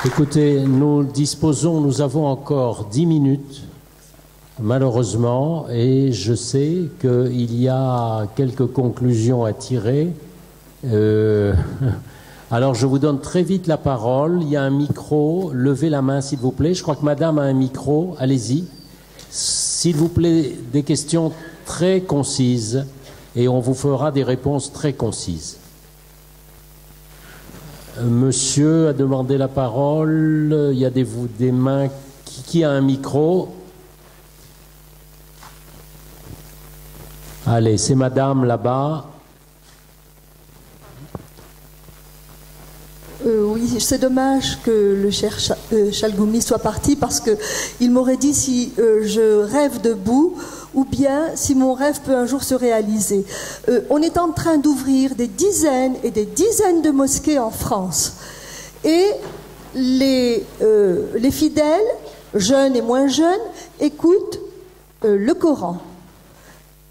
Écoutez, nous avons encore 10 minutes, malheureusement, et je sais qu'il y a quelques conclusions à tirer. Alors, je vous donne très vite la parole. Il y a un micro. Levez la main, s'il vous plaît. Je crois que madame a un micro. Allez-y. S'il vous plaît, des questions très concises, et on vous fera des réponses très concises. Monsieur a demandé la parole. Il y a des mains. Qui a un micro? Allez, c'est madame là-bas. Oui, c'est dommage que le cher Chalgoumi soit parti parce qu'il m'aurait dit si je rêve debout ou bien si mon rêve peut un jour se réaliser. On est en train d'ouvrir des dizaines et des dizaines de mosquées en France. Et les fidèles, jeunes et moins jeunes, écoutent le Coran.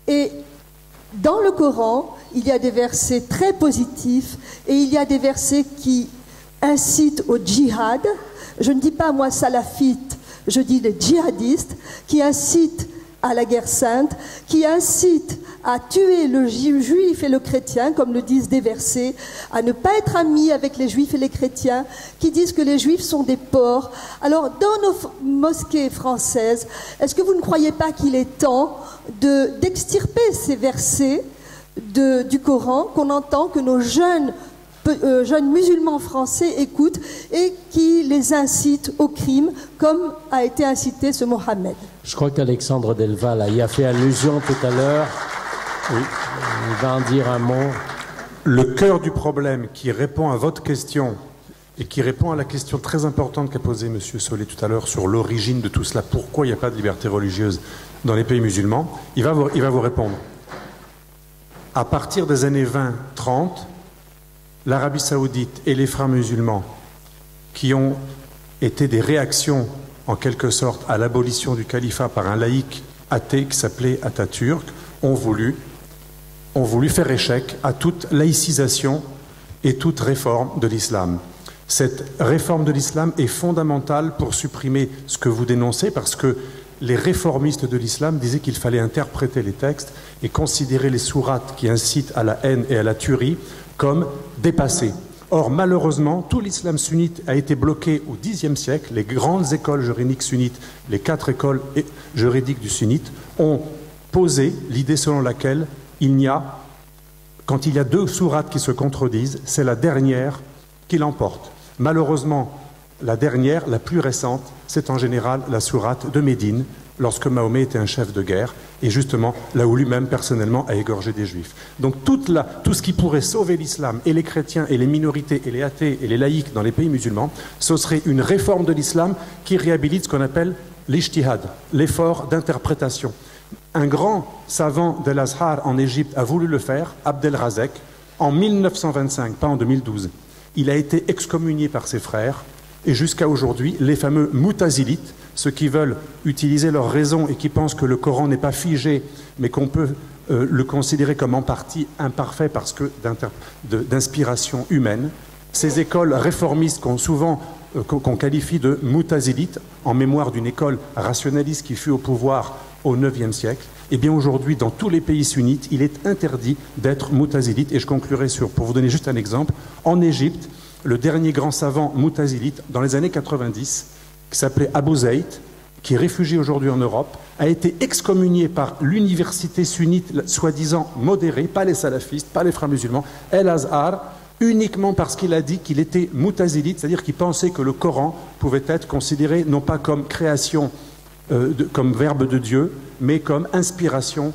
Et dans le Coran, il y a des versets très positifs et il y a des versets qui incitent au djihad. Je ne dis pas moi salafite, je dis les djihadistes qui incitent à la guerre sainte, qui incitent à tuer le juif et le chrétien, comme le disent des versets, à ne pas être amis avec les juifs et les chrétiens, qui disent que les juifs sont des porcs. Alors, dans nos mosquées françaises, est-ce que vous ne croyez pas qu'il est temps d'extirper ces versets du Coran qu'on entend, que nos jeunes musulmans français écoutent et qui les incitent au crime, comme a été incité ce Mohammed? Je crois qu'Alexandre Delval y a fait allusion tout à l'heure. Oui, il va en dire un mot. Le cœur du problème qui répond à votre question et qui répond à la question très importante qu'a posée M. Solé tout à l'heure sur l'origine de tout cela, pourquoi il n'y a pas de liberté religieuse dans les pays musulmans, il va vous répondre. À partir des années 20-30, l'Arabie Saoudite et les frères musulmans, qui ont été des réactions en quelque sorte à l'abolition du califat par un laïc athée qui s'appelait Atatürk, ont voulu faire échec à toute laïcisation et toute réforme de l'islam. Cette réforme de l'islam est fondamentale pour supprimer ce que vous dénoncez, parce que les réformistes de l'islam disaient qu'il fallait interpréter les textes et considérer les sourates qui incitent à la haine et à la tuerie comme dépassées. Or, malheureusement, tout l'islam sunnite a été bloqué au Xe siècle. Les grandes écoles juridiques sunnites, les 4 écoles juridiques du sunnite, ont posé l'idée selon laquelle quand il y a 2 sourates qui se contredisent, c'est la dernière qui l'emporte. Malheureusement, la dernière, la plus récente, c'est en général la sourate de Médine, lorsque Mahomet était un chef de guerre, et justement là où lui-même personnellement a égorgé des juifs. Donc tout ce qui pourrait sauver l'islam, et les chrétiens, et les minorités, et les athées, et les laïcs dans les pays musulmans, ce serait une réforme de l'islam qui réhabilite ce qu'on appelle l'ijtihad, l'effort d'interprétation. Un grand savant de l'Azhar en Égypte a voulu le faire, Abdel Razek, en 1925, pas en 2012. Il a été excommunié par ses frères, et jusqu'à aujourd'hui, les fameux Moutazilites, ceux qui veulent utiliser leur raison et qui pensent que le Coran n'est pas figé, mais qu'on peut le considérer comme en partie imparfait parce que d'inspiration humaine, ces écoles réformistes qu'on qualifie de Moutazilites, en mémoire d'une école rationaliste qui fut au pouvoir au IXe siècle, et bien aujourd'hui, dans tous les pays sunnites, il est interdit d'être Moutazilite. Et je conclurai pour vous donner juste un exemple, en Égypte, le dernier grand savant Moutazilite, dans les années 90, qui s'appelait Abu Zayd, qui est réfugié aujourd'hui en Europe, a été excommunié par l'université sunnite, soi-disant modérée, pas les salafistes, pas les frères musulmans, El Azhar, uniquement parce qu'il a dit qu'il était Moutazilite, c'est-à-dire qu'il pensait que le Coran pouvait être considéré non pas comme création, comme verbe de Dieu, mais comme inspiration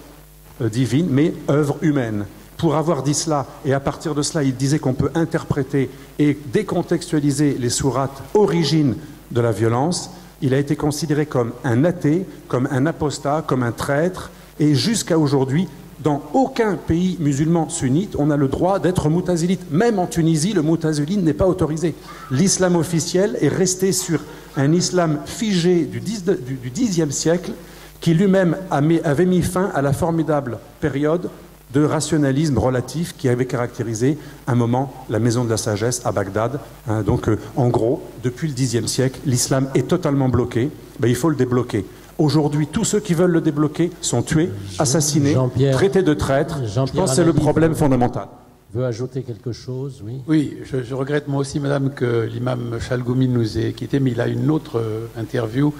divine, mais œuvre humaine. Pour avoir dit cela, et à partir de cela, il disait qu'on peut interpréter et décontextualiser les sourates origines de la violence, il a été considéré comme un athée, comme un apostat, comme un traître, et jusqu'à aujourd'hui, dans aucun pays musulman sunnite, on a le droit d'être moutazilite. Même en Tunisie, le moutazilisme n'est pas autorisé. L'islam officiel est resté sur un islam figé du Xe siècle, qui lui-même avait mis fin à la formidable période de rationalisme relatif qui avait caractérisé un moment la maison de la sagesse à Bagdad. Donc, en gros, depuis le Xe siècle, l'islam est totalement bloqué. Ben, il faut le débloquer. Aujourd'hui, tous ceux qui veulent le débloquer sont tués, assassinés, traités de traîtres. Je pense que c'est le problème fondamental. Veut ajouter quelque chose, oui. Oui, je regrette moi aussi, madame, que l'imam Chalgoumi nous ait quittés, mais il a une autre interview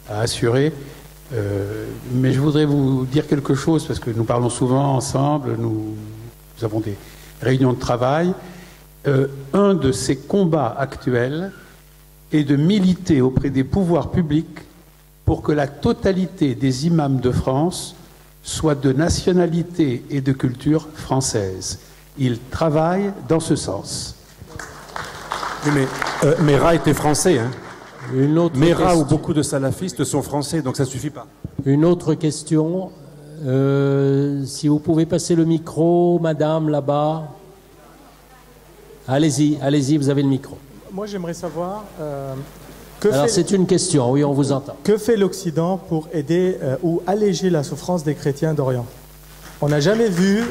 à assurer. Mais je voudrais vous dire quelque chose, parce que nous parlons souvent ensemble, nous avons des réunions de travail. Un de ces combats actuels est de militer auprès des pouvoirs publics pour que la totalité des imams de France soient de nationalité et de culture française. Il travaille dans ce sens. Mais Mera était français, hein. Mera question. ou beaucoup de salafistes sont français, donc ça ne suffit pas. Une autre question. Si vous pouvez passer le micro, madame, là-bas. Allez-y, allez-y, vous avez le micro. Moi, j'aimerais savoir... Alors, c'est une question, oui, on vous entend. Que fait l'Occident pour aider ou alléger la souffrance des chrétiens d'Orient? On n'a jamais vu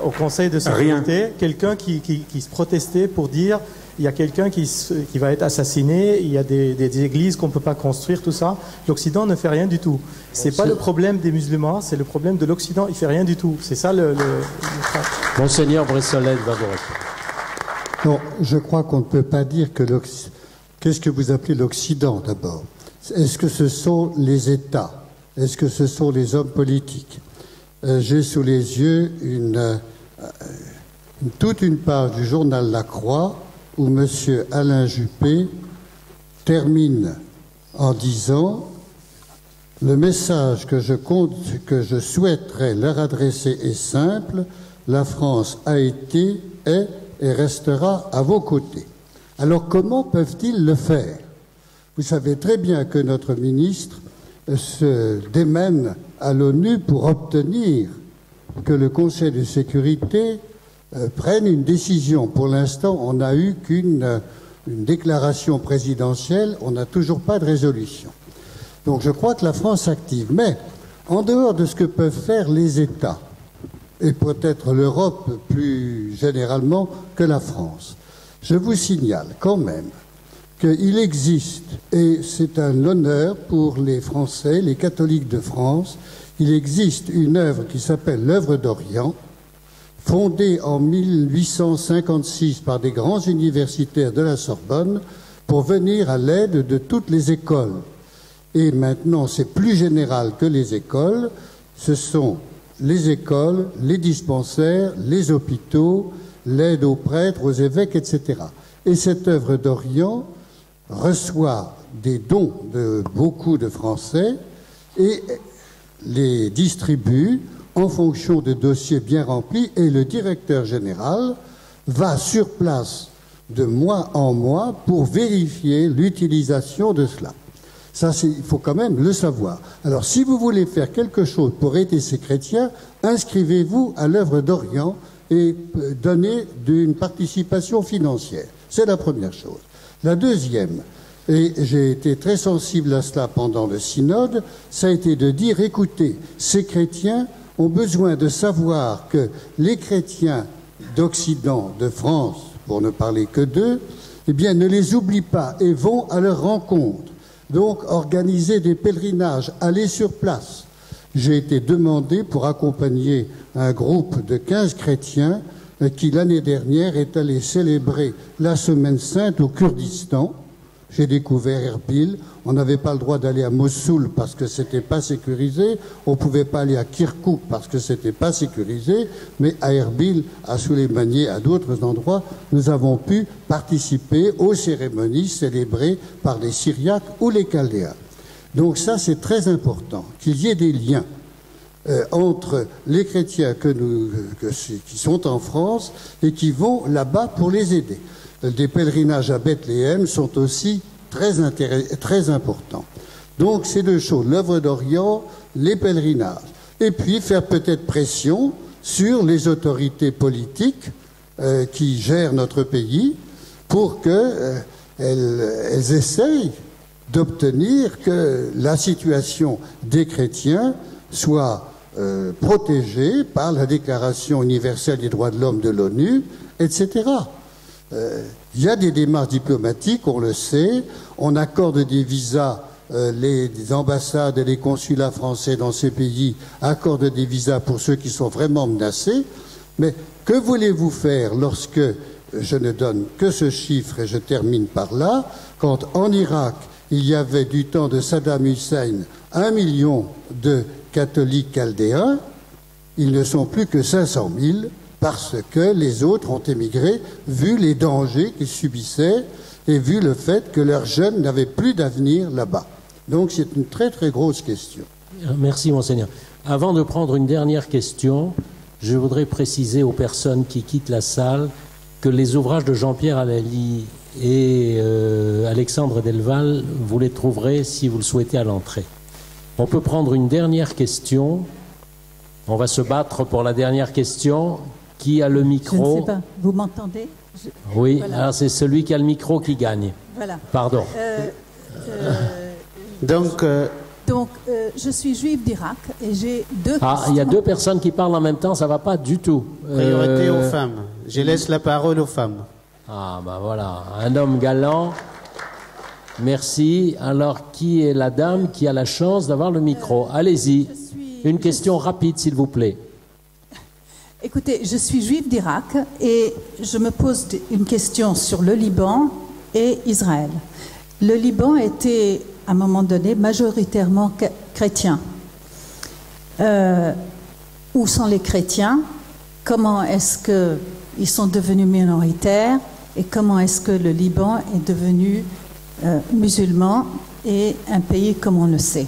au Conseil de sécurité quelqu'un qui se protestait pour dire il y a quelqu'un qui va être assassiné, il y a des églises qu'on ne peut pas construire, tout ça. L'Occident ne fait rien du tout. Ce n'est pas le problème des musulmans, c'est le problème de l'Occident. Il ne fait rien du tout. C'est ça le... Monseigneur Bressollet va vous répondre. Non, je crois qu'on ne peut pas dire que l'Occident... Qu'est-ce que vous appelez l'Occident, d'abord? Est-ce que ce sont les États? Est-ce que ce sont les hommes politiques? J'ai sous les yeux toute une page du journal La Croix où M. Alain Juppé termine en disant « Le message que je souhaiterais leur adresser est simple, la France a été, est et restera à vos côtés. » Alors comment peuvent-ils le faire? Vous savez très bien que notre ministre se démène à l'ONU pour obtenir que le Conseil de sécurité prenne une décision. Pour l'instant, on n'a eu qu'une déclaration présidentielle, on n'a toujours pas de résolution. Donc je crois que la France active. Mais en dehors de ce que peuvent faire les États, et peut-être l'Europe plus généralement que la France, je vous signale quand même qu'il existe, et c'est un honneur pour les Français, les catholiques de France, il existe une œuvre qui s'appelle l'œuvre d'Orient, fondée en 1856 par des grands universitaires de la Sorbonne pour venir à l'aide de toutes les écoles. Et maintenant, c'est plus général que les écoles, ce sont les écoles, les dispensaires, les hôpitaux, l'aide aux prêtres, aux évêques, etc. Et cette œuvre d'Orient reçoit des dons de beaucoup de Français et les distribue en fonction de dossiers bien remplis, et le directeur général va sur place de mois en mois pour vérifier l'utilisation de cela. Ça, il faut quand même le savoir. Alors, si vous voulez faire quelque chose pour aider ces chrétiens, inscrivez-vous à l'œuvre d'Orient et donnez une participation financière. C'est la première chose. La deuxième, et j'ai été très sensible à cela pendant le synode, ça a été de dire, écoutez, ces chrétiens ont besoin de savoir que les chrétiens d'Occident, de France, pour ne parler que d'eux, eh bien, ne les oublient pas et vont à leur rencontre. Donc, organiser des pèlerinages, aller sur place. J'ai été demandé pour accompagner un groupe de 15 chrétiens qui, l'année dernière, est allé célébrer la Semaine Sainte au Kurdistan. J'ai découvert Erbil. On n'avait pas le droit d'aller à Mossoul parce que c'était pas sécurisé. On pouvait pas aller à Kirkouk parce que c'était pas sécurisé. Mais à Erbil, à Souleymaniye, à d'autres endroits, nous avons pu participer aux cérémonies célébrées par les Syriaques ou les Chaldéens. Donc ça, c'est très important, qu'il y ait des liens entre les chrétiens qui sont en France et qui vont là-bas pour les aider. Des pèlerinages à Bethléem sont aussi très importants. Donc, ces deux choses, l'œuvre d'Orient, les pèlerinages. Et puis, faire peut-être pression sur les autorités politiques qui gèrent notre pays pour qu'elles essayent d'obtenir que la situation des chrétiens soit protégés par la Déclaration universelle des droits de l'homme de l'ONU, etc. Il y a des démarches diplomatiques, on le sait, on accorde des visas, les ambassades et les consulats français dans ces pays accordent des visas pour ceux qui sont vraiment menacés, mais que voulez-vous faire lorsque, je ne donne que ce chiffre et je termine par là, quand en Irak, il y avait du temps de Saddam Hussein 1 million de catholiques chaldéens, ils ne sont plus que 500 000 parce que les autres ont émigré vu les dangers qu'ils subissaient et vu le fait que leurs jeunes n'avaient plus d'avenir là-bas. Donc c'est une très très grosse question. Merci Monseigneur. Avant de prendre une dernière question, je voudrais préciser aux personnes qui quittent la salle que les ouvrages de Jean-Pierre Allali et Alexandre Delval, vous les trouverez si vous le souhaitez à l'entrée. On peut prendre une dernière question. On va se battre pour la dernière question. Qui a le micro? Je ne sais pas. Vous m'entendez? Oui, voilà. Alors c'est celui qui a le micro qui gagne. Voilà. Pardon. Donc, je suis juive d'Irak et j'ai deux questions. Il y a deux personnes qui parlent en même temps, ça ne va pas du tout. Priorité aux femmes. Je laisse la parole aux femmes. Voilà, un homme galant. Merci. Alors, qui est la dame qui a la chance d'avoir le micro? Allez-y. Une question rapide, s'il vous plaît. Écoutez, je suis juive d'Irak et je me pose une question sur le Liban et Israël. Le Liban était, à un moment donné, majoritairement chrétien. Où sont les chrétiens? Comment est-ce qu'ils sont devenus minoritaires? Et comment est-ce que le Liban est devenu musulman et un pays comme on le sait?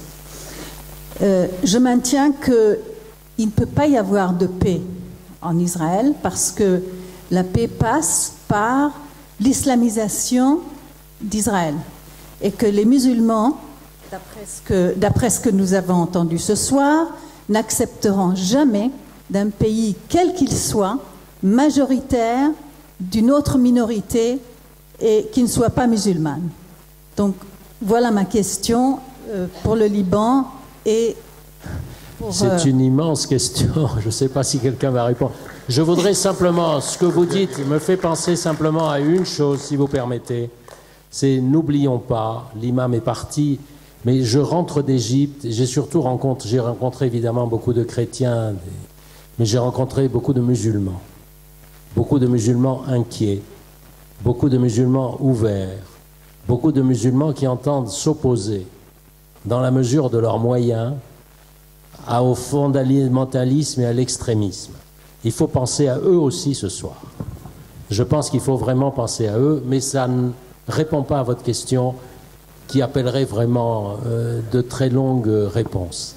Je maintiens qu'il ne peut pas y avoir de paix en Israël parce que la paix passe par l'islamisation d'Israël et que les musulmans, d'après ce que nous avons entendu ce soir, n'accepteront jamais d'un pays, quel qu'il soit, majoritaire d'une autre minorité et qui ne soit pas musulmane. Donc voilà ma question pour le Liban et c'est une immense question. Je ne sais pas si quelqu'un va répondre. Je voudrais simplement, ce que vous dites me fait penser simplement à une chose, si vous permettez. C'est, n'oublions pas, l'imam est parti, mais je rentre d'Égypte, j'ai rencontré évidemment beaucoup de chrétiens, mais j'ai rencontré beaucoup de musulmans inquiets, beaucoup de musulmans ouverts, beaucoup de musulmans qui entendent s'opposer, dans la mesure de leurs moyens, au fondamentalisme et à l'extrémisme. Il faut penser à eux aussi ce soir. Je pense qu'il faut vraiment penser à eux, mais ça ne répond pas à votre question qui appellerait vraiment de très longues réponses.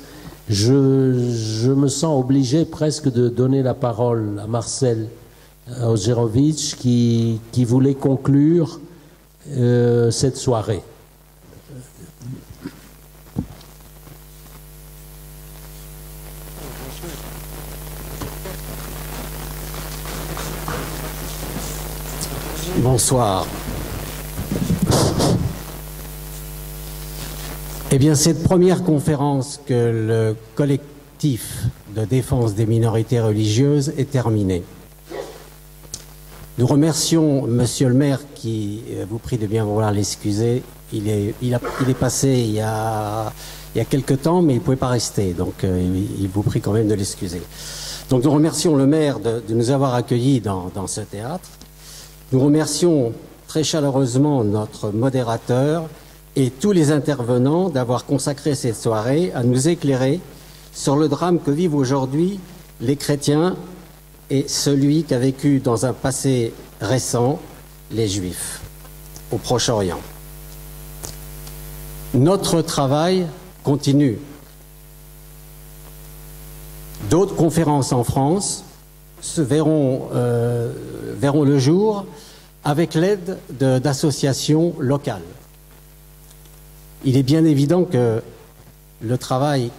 Je me sens obligé presque de donner la parole à Marcel Ozgerovic qui voulait conclure cette soirée. Bonsoir. Eh bien, cette première conférence que le collectif de défense des minorités religieuses est terminée. Nous remercions Monsieur le maire qui vous prie de bien vouloir l'excuser. Il est passé il y a quelque temps, mais il ne pouvait pas rester. Donc, il vous prie quand même de l'excuser. Donc, nous remercions le maire de nous avoir accueillis dans ce théâtre. Nous remercions très chaleureusement notre modérateur et tous les intervenants d'avoir consacré cette soirée à nous éclairer sur le drame que vivent aujourd'hui les chrétiens et celui qu'a vécu dans un passé récent les Juifs au Proche-Orient. Notre travail continue. D'autres conférences en France verront le jour avec l'aide d'associations locales. Il est bien évident que le travail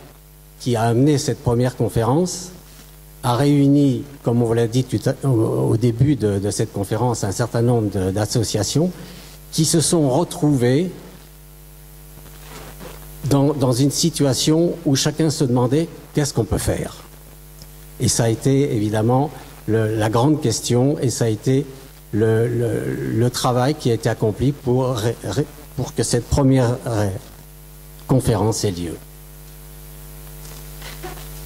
qui a amené cette première conférence a réuni, comme on vous l'a dit au début de cette conférence, un certain nombre d'associations qui se sont retrouvées dans une situation où chacun se demandait qu'est-ce qu'on peut faire. Et ça a été évidemment la grande question, et ça a été le travail qui a été accompli pour que cette première conférence ait lieu.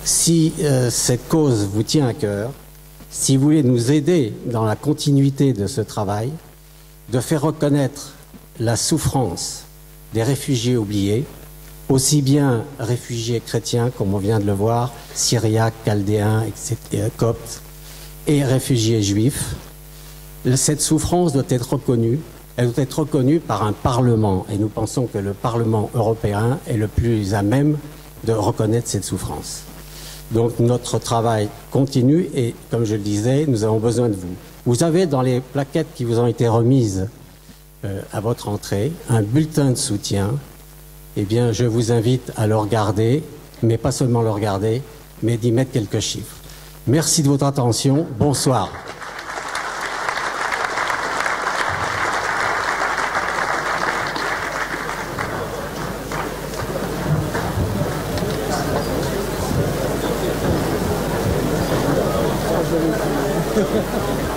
Si cette cause vous tient à cœur, si vous voulez nous aider dans la continuité de ce travail, de faire reconnaître la souffrance des réfugiés oubliés, aussi bien réfugiés chrétiens, comme on vient de le voir, syriaques, chaldéens, etc., coptes, et réfugiés juifs, cette souffrance doit être reconnue. Elle doit être reconnue par un Parlement, et nous pensons que le Parlement européen est le plus à même de reconnaître cette souffrance. Donc notre travail continue et, comme je le disais, nous avons besoin de vous. Vous avez dans les plaquettes qui vous ont été remises à votre entrée un bulletin de soutien. Eh bien, je vous invite à le regarder, mais pas seulement le regarder, mais d'y mettre quelques chiffres. Merci de votre attention. Bonsoir. Thank you.